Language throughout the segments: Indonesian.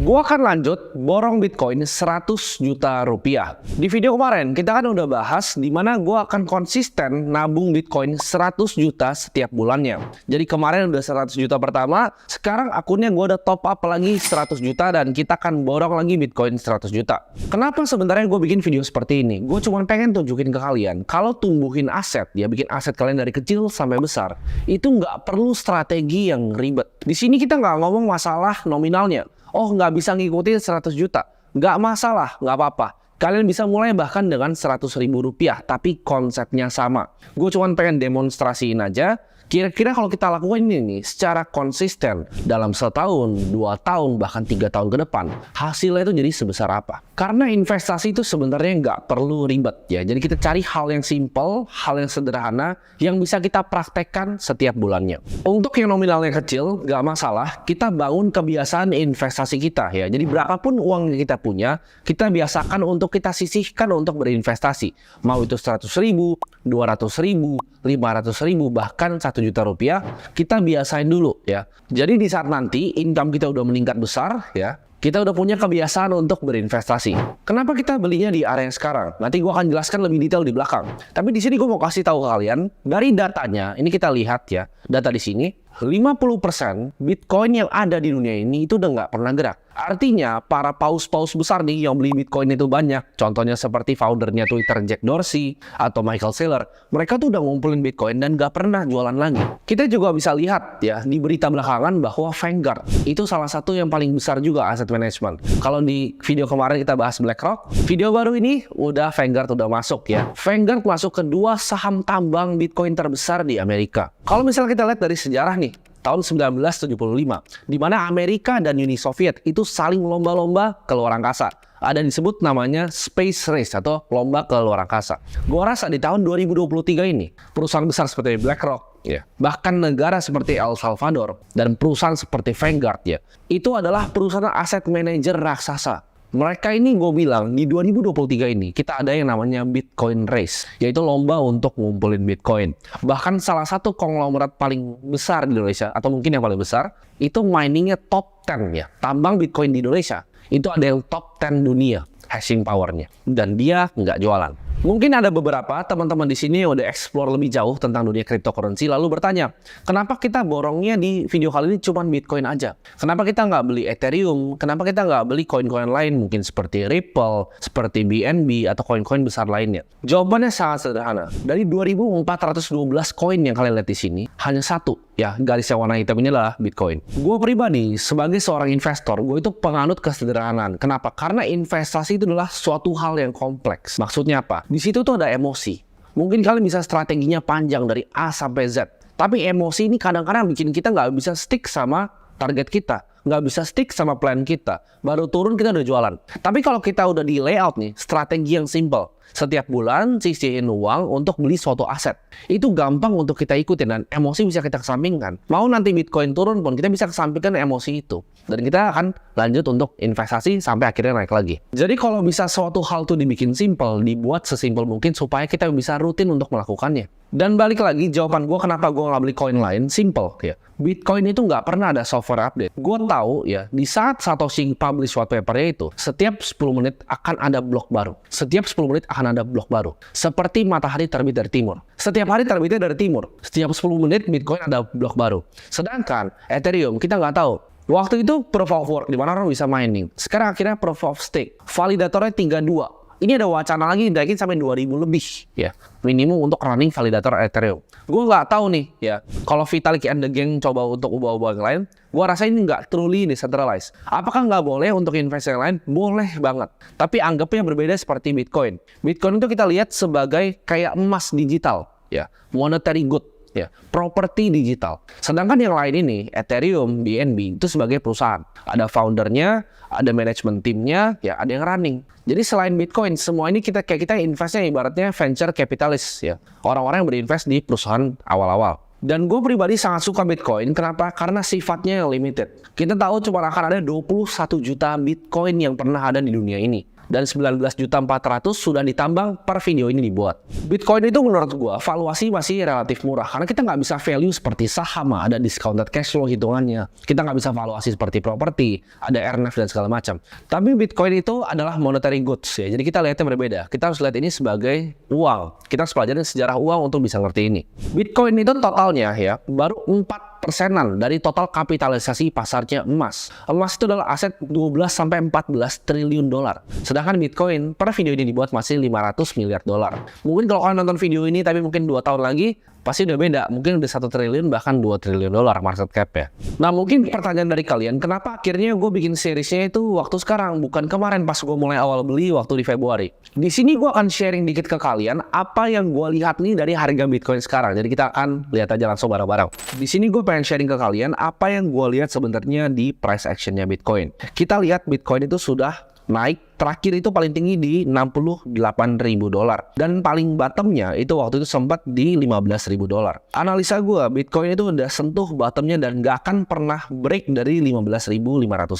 Gua akan lanjut borong Bitcoin 100 juta rupiah. Di video kemarin kita kan udah bahas di mana gua akan konsisten nabung Bitcoin 100 juta setiap bulannya. Jadi kemarin udah 100 juta pertama, sekarang akunnya gua udah top up lagi 100 juta dan kita akan borong lagi Bitcoin 100 juta. Kenapa sebenarnya gue bikin video seperti ini? Gue cuma pengen tunjukin ke kalian kalau tumbuhin aset, ya bikin aset kalian dari kecil sampai besar, itu nggak perlu strategi yang ribet. Di sini kita nggak ngomong masalah nominalnya. Oh, nggak bisa ngikutin 100 juta. Nggak masalah, nggak apa-apa. Kalian bisa mulai bahkan dengan 100 ribu rupiah, tapi konsepnya sama. Gue cuma pengen demonstrasiin aja. Kira-kira kalau kita lakukan ini nih secara konsisten dalam setahun, 2 tahun, bahkan 3 tahun ke depan, hasilnya itu jadi sebesar apa? Karena investasi itu sebenarnya nggak perlu ribet ya. Jadi kita cari hal yang simple, hal yang sederhana, yang bisa kita praktekkan setiap bulannya. Untuk yang nominalnya kecil, nggak masalah. Kita bangun kebiasaan investasi kita ya. Jadi berapapun uang yang kita punya, kita biasakan untuk kita sisihkan untuk berinvestasi. Mau itu 100 ribu, 200 ribu, 500 ribu, bahkan 1 juta rupiah, kita biasain dulu ya. Jadi di saat nanti income kita udah meningkat besar ya, kita udah punya kebiasaan untuk berinvestasi. Kenapa kita belinya di area yang sekarang? Nanti gue akan jelaskan lebih detail di belakang. Tapi di sini gue mau kasih tahu ke kalian, dari datanya, ini kita lihat ya, data di sini, 50% Bitcoin yang ada di dunia ini itu udah nggak pernah gerak. Artinya para paus-paus besar nih yang beli Bitcoin itu banyak. Contohnya seperti foundernya Twitter Jack Dorsey atau Michael Saylor. Mereka tuh udah ngumpulin Bitcoin dan nggak pernah jualan lagi. Kita juga bisa lihat ya di berita belakangan bahwa Vanguard itu salah satu yang paling besar juga aset management. Kalau di video kemarin kita bahas BlackRock, video baru ini udah Vanguard udah masuk ya. Vanguard masuk kedua saham tambang Bitcoin terbesar di Amerika. Kalau misalnya kita lihat dari sejarah nih, tahun 1975, di mana Amerika dan Uni Soviet itu saling lomba-lomba ke luar angkasa. Ada disebut namanya Space Race atau lomba ke luar angkasa. Gua rasa di tahun 2023 ini, perusahaan besar seperti BlackRock, ya, bahkan negara seperti El Salvador dan perusahaan seperti Vanguard, ya, itu adalah perusahaan aset manajer raksasa. Mereka ini gue bilang di 2023 ini kita ada yang namanya Bitcoin Race, yaitu lomba untuk ngumpulin Bitcoin. Bahkan salah satu konglomerat paling besar di Indonesia, atau mungkin yang paling besar, itu miningnya top 10 ya. Tambang Bitcoin di Indonesia itu ada yang top 10 dunia hashing powernya, dan dia nggak jualan. Mungkin ada beberapa teman-teman di sini yang udah explore lebih jauh tentang dunia cryptocurrency lalu bertanya, kenapa kita borongnya di video kali ini cuma Bitcoin aja? Kenapa kita nggak beli Ethereum? Kenapa kita nggak beli koin-koin lain mungkin seperti Ripple, seperti BNB atau koin-koin besar lainnya? Jawabannya sangat sederhana. Dari 2.412 koin yang kalian lihat di sini, hanya satu ya garis yang warna hitam ini adalah Bitcoin. Gue pribadi sebagai seorang investor, gue itu penganut kesederhanaan. Kenapa? Karena investasi itu adalah suatu hal yang kompleks. Maksudnya apa? Di situ tuh ada emosi. Mungkin kalian bisa strateginya panjang dari A sampai Z. Tapi emosi ini kadang-kadang bikin kita nggak bisa stick sama target kita. Nggak bisa stick sama plan kita. Baru turun kita udah jualan. Tapi kalau kita udah di layout nih, strategi yang simple. Setiap bulan sisihin uang untuk beli suatu aset. Itu gampang untuk kita ikutin dan emosi bisa kita kesampingkan. Mau nanti Bitcoin turun pun kita bisa kesampingkan emosi itu. Dan kita akan lanjut untuk investasi sampai akhirnya naik lagi. Jadi kalau bisa suatu hal tuh dibikin simple, dibuat sesimpel mungkin supaya kita bisa rutin untuk melakukannya. Dan balik lagi jawaban gue kenapa gue nggak beli koin lain, simple ya. Bitcoin itu nggak pernah ada software update. Gue tahu ya, di saat Satoshi publish white papernya itu, setiap 10 menit akan ada blok baru. Setiap 10 menit akan ada blok baru. Seperti matahari terbit dari timur. Setiap hari terbitnya dari timur. Setiap 10 menit Bitcoin ada blok baru. Sedangkan Ethereum kita nggak tahu. Waktu itu proof of work, di mana orang bisa mining. Sekarang akhirnya proof of stake. Validatornya tinggal 2. Ini ada wacana lagi naikin sampai 2.000 lebih ya. Minimum untuk running validator Ethereum. Gue nggak tahu nih ya. Kalau Vitalik and the gang coba untuk ubah-ubah yang lain, gue rasa ini nggak truly decentralized. Apakah nggak boleh untuk investasi yang lain? Boleh banget. Tapi anggapnya berbeda seperti Bitcoin. Bitcoin itu kita lihat sebagai kayak emas digital ya. Monetary good. Ya, properti digital. Sedangkan yang lain ini, Ethereum, BNB, itu sebagai perusahaan. Ada foundernya, ada manajemen timnya, ya ada yang running. Jadi selain Bitcoin, semua ini kita investnya ibaratnya venture capitalist ya. Orang-orang yang berinvest di perusahaan awal-awal. Dan gue pribadi sangat suka Bitcoin. Kenapa? Karena sifatnya yang limited. Kita tahu cuma akan ada 21 juta Bitcoin yang pernah ada di dunia ini. Dan 19.400.000 sudah ditambang per video ini dibuat. Bitcoin itu menurut gua valuasi masih relatif murah karena kita nggak bisa value seperti saham, ada discounted cash flow hitungannya. Kita nggak bisa valuasi seperti properti, ada earnings dan segala macam. Tapi Bitcoin itu adalah monetary goods ya. Jadi kita lihatnya berbeda. Kita harus lihat ini sebagai uang. Kita harus pelajarin sejarah uang untuk bisa ngerti ini. Bitcoin itu totalnya ya baru 4%-an dari total kapitalisasi pasarnya emas. Emas itu adalah aset 12 sampai 14 triliun dolar. Sedangkan Bitcoin per video ini dibuat masih 500 miliar dolar. Mungkin kalau kalian nonton video ini tapi mungkin 2 tahun lagi pasti udah beda. Mungkin udah 1 triliun bahkan 2 triliun dolar market cap ya. Nah mungkin pertanyaan dari kalian, kenapa akhirnya gue bikin seriesnya itu waktu sekarang, bukan kemarin pas gue mulai awal beli waktu di Februari. Di sini gue akan sharing dikit ke kalian apa yang gue lihat nih dari harga Bitcoin sekarang. Jadi kita akan lihat aja langsung bareng-bareng. Di sini gue pengen sharing ke kalian apa yang gue lihat sebenarnya di price actionnya Bitcoin. Kita lihat Bitcoin itu sudah naik, terakhir itu paling tinggi di 68.000 dolar dan paling bottomnya itu waktu itu sempat di 15.000 dolar. Analisa gue, Bitcoin itu udah sentuh bottomnya dan gak akan pernah break dari 15.500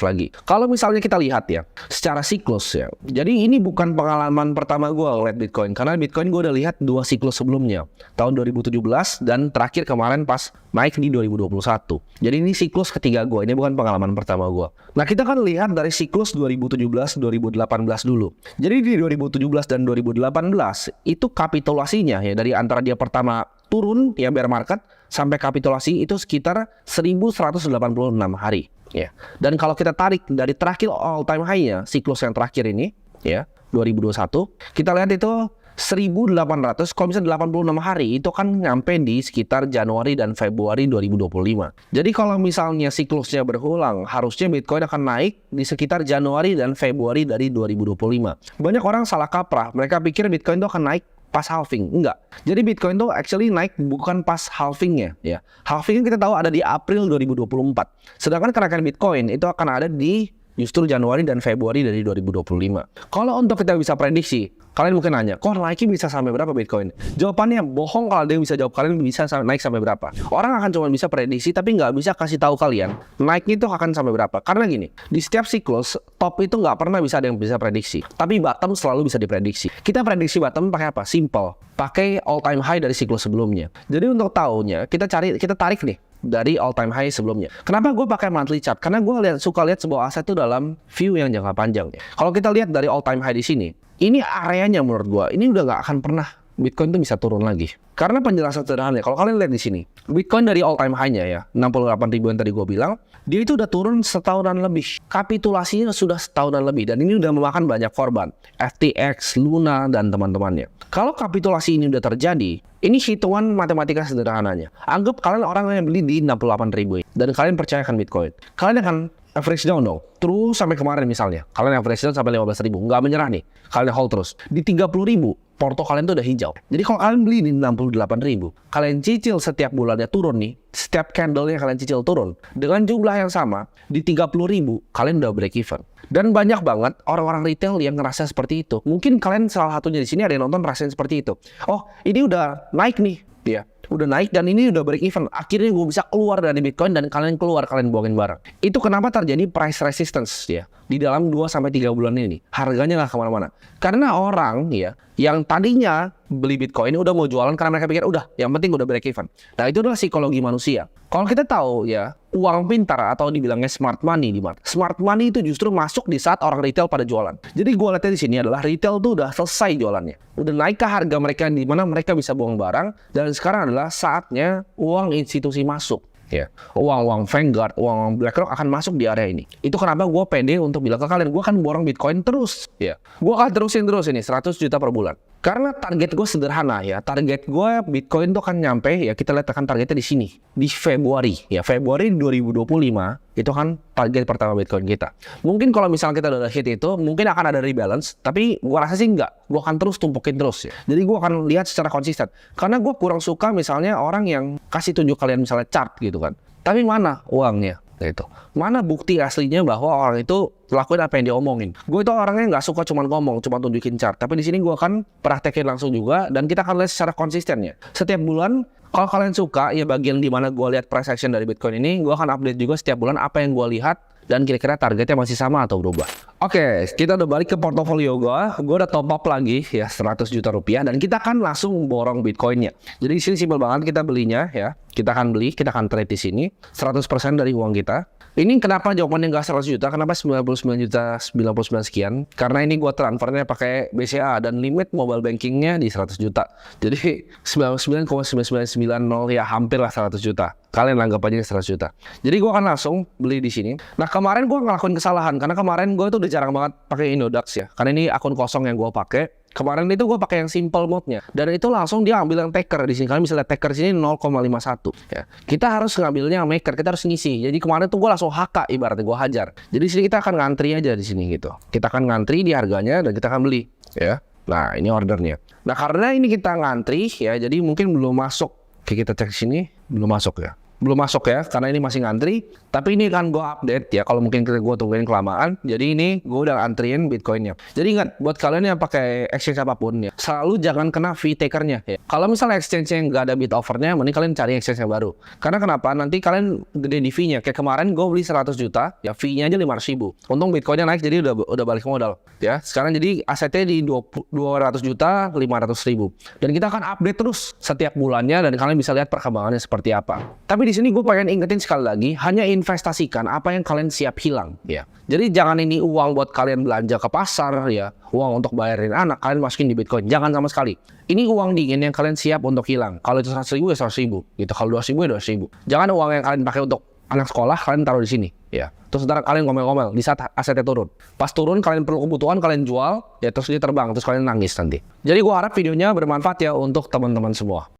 lagi. Kalau misalnya kita lihat ya secara siklus ya, jadi ini bukan pengalaman pertama gue ngeliat Bitcoin, karena Bitcoin gue udah lihat 2 siklus sebelumnya, tahun 2017 dan terakhir kemarin pas naik di 2021. Jadi ini siklus ketiga gue, ini bukan pengalaman pertama gue. Nah kita kan lihat dari siklus 2017-2018 dulu. Jadi di 2017 dan 2018 itu kapitulasinya ya dari antara dia pertama turun ya bear market sampai kapitulasi itu sekitar 1186 hari ya. Dan kalau kita tarik dari terakhir all time high-nya siklus yang terakhir ini ya 2021, kita lihat itu 1.800, kalau misalnya 86 hari itu kan nyampe di sekitar Januari dan Februari 2025. Jadi kalau misalnya siklusnya berulang, harusnya Bitcoin akan naik di sekitar Januari dan Februari dari 2025. Banyak orang salah kaprah, mereka pikir Bitcoin itu akan naik pas halving. Enggak. Jadi Bitcoin itu actually naik bukan pas halvingnya ya. Halvingnya kita tahu ada di April 2024. Sedangkan kenaikan Bitcoin itu akan ada di justru Januari dan Februari dari 2025. Kalau untuk kita bisa prediksi, kalian mungkin nanya, kok naiknya bisa sampai berapa Bitcoin? Jawabannya bohong kalau ada yang bisa jawab kalian bisa naik sampai berapa. Orang akan cuma bisa prediksi tapi nggak bisa kasih tahu kalian naiknya itu akan sampai berapa. Karena gini, di setiap siklus top itu nggak pernah bisa ada yang bisa prediksi. Tapi bottom selalu bisa diprediksi. Kita prediksi bottom pakai apa? Simple. Pakai all time high dari siklus sebelumnya. Jadi untuk tahunya kita tarik nih dari all time high sebelumnya. Kenapa gue pakai monthly chart? Karena gue suka lihat sebuah aset itu dalam view yang jangka panjang. Kalau kita lihat dari all time high di sini, ini areanya menurut gue, ini udah nggak akan pernah Bitcoin itu bisa turun lagi. Karena penjelasan sederhana, kalau kalian lihat di sini, Bitcoin dari all time high-nya ya, 68.000 yang tadi gue bilang, dia itu udah turun setahunan lebih. Kapitulasinya sudah setahunan lebih dan ini udah memakan banyak korban. FTX, Luna dan teman-temannya. Kalau kapitulasi ini udah terjadi, ini hitungan matematika sederhananya. Anggap kalian orang yang beli di 68.000 dan kalian percayakan Bitcoin. Kalian akan average down dong. Terus sampai kemarin misalnya, kalian average down sampai 15.000, nggak menyerah nih. Kalian hold terus. Di 30.000, porto kalian tuh udah hijau. Jadi kalau kalian beli di 68.000, kalian cicil setiap bulannya turun nih. Setiap candle-nya kalian cicil turun. Dengan jumlah yang sama, di 30.000, kalian udah break even. Dan banyak banget orang-orang retail yang ngerasa seperti itu. Mungkin kalian salah satunya di sini ada yang nonton rasain seperti itu. Oh, ini udah naik nih. Ya, udah naik dan ini udah break even. Akhirnya gue bisa keluar dari Bitcoin dan kalian keluar, kalian buangin barang. Itu kenapa terjadi price resistance ya di dalam 2-3 bulan ini. Harganya nggak kemana-mana. Karena orang ya yang tadinya beli Bitcoin udah mau jualan karena mereka pikir udah, yang penting udah break even. Nah itu adalah psikologi manusia. Kalau kita tahu ya, uang pintar atau dibilangnya smart money di mana? Smart money itu justru masuk di saat orang retail pada jualan. Jadi gue lihatnya di sini adalah retail tuh udah selesai jualannya. Udah naik ke harga mereka di mana mereka bisa buang barang dan sekarang adalah saatnya uang institusi masuk. Ya, uang Vanguard, uang BlackRock akan masuk di area ini. Itu kenapa gue pede untuk bilang ke kalian, gue akan borong Bitcoin terus. Ya, gue akan terusin terus ini 100 juta per bulan. Karena target gue sederhana ya, target gue Bitcoin tuh kan nyampe ya, kita lihat kan targetnya di sini di Februari ya, Februari 2025 itu kan target pertama Bitcoin kita. Mungkin kalau misalnya kita udah hit itu, mungkin akan ada rebalance, tapi gue rasa sih enggak, gue akan terus tumpukin terus ya. Jadi gue akan lihat secara konsisten, karena gue kurang suka misalnya orang yang kasih tunjuk kalian misalnya chart gitu kan, tapi mana uangnya? Itu mana bukti aslinya bahwa orang itu lakuin apa yang dia omongin. Gue itu orangnya nggak suka cuma ngomong, cuma tunjukin chart. Tapi di sini gue akan praktekin langsung juga dan kita akan lihat secara konsistennya. Setiap bulan, kalau kalian suka ya bagian di mana gue lihat price action dari Bitcoin ini, gue akan update juga setiap bulan apa yang gue lihat dan kira-kira targetnya masih sama atau berubah. Oke, kita udah balik ke portofolio gue udah top up lagi ya 100 juta rupiah dan kita akan langsung borong Bitcoinnya. Jadi di sini simpel banget kita belinya ya. Kita akan beli, kita akan trade di sini 100% dari uang kita. Ini kenapa jawabannya nggak 100 juta? Kenapa 99 juta 99 sekian? Karena ini gue transfernya pakai BCA dan limit mobile bankingnya di 100 juta. Jadi 99,9990 ya hampir lah 100 juta. Kalian anggap aja 100 juta. Jadi gue akan langsung beli di sini. Nah kemarin gue ngelakuin kesalahan karena kemarin gue tuh udah jarang banget pakai Indodax ya. Karena ini akun kosong yang gue pakai. Kemarin itu gue pakai yang simple mode-nya dan itu langsung dia ambil yang taker di sini. Kalian bisa lihat taker di sini 0,51 ya. Kita harus ngambilnya yang maker, kita harus ngisi. Jadi kemarin tuh gue langsung HK ibaratnya gue hajar. Jadi di sini kita akan ngantri aja di sini gitu. Kita akan ngantri di harganya dan kita akan beli ya. Nah, ini ordernya. Nah, karena ini kita ngantri ya, jadi mungkin belum masuk. Oke, kita cek sini belum masuk ya. Belum masuk ya, karena ini masih ngantri. Tapi ini kan gue update ya, kalau mungkin gue tungguin kelamaan. Jadi ini gue udah antriin Bitcoinnya. Jadi ingat, buat kalian yang pakai exchange apapun ya, selalu jangan kena fee takernya ya. Kalau misalnya exchange yang nggak ada bit offernya, mending kalian cari exchange yang baru. Karena kenapa? Nanti kalian gede di fee-nya. Kayak kemarin gue beli 100 juta, ya fee-nya aja 500 ribu. Untung Bitcoinnya naik, jadi udah balik modal ya. Sekarang jadi asetnya di 200 juta 500 ribu. Dan kita akan update terus setiap bulannya dan kalian bisa lihat perkembangannya seperti apa. Tapi di sini gue pengen ingetin sekali lagi, hanya investasikan apa yang kalian siap hilang ya. Jadi jangan ini uang buat kalian belanja ke pasar ya, uang untuk bayarin anak kalian masukin di Bitcoin, jangan sama sekali. Ini uang dingin yang kalian siap untuk hilang. Kalau itu 100 ribu ya 100 ribu gitu, kalau 200 ribu ya 200 ribu. Jangan uang yang kalian pakai untuk anak sekolah kalian taruh di sini ya. Terus ntar kalian ngomel-ngomel di saat asetnya turun. Pas turun kalian perlu kebutuhan, kalian jual ya, terus dia terbang, terus kalian nangis nanti. Jadi gue harap videonya bermanfaat ya untuk teman-teman semua.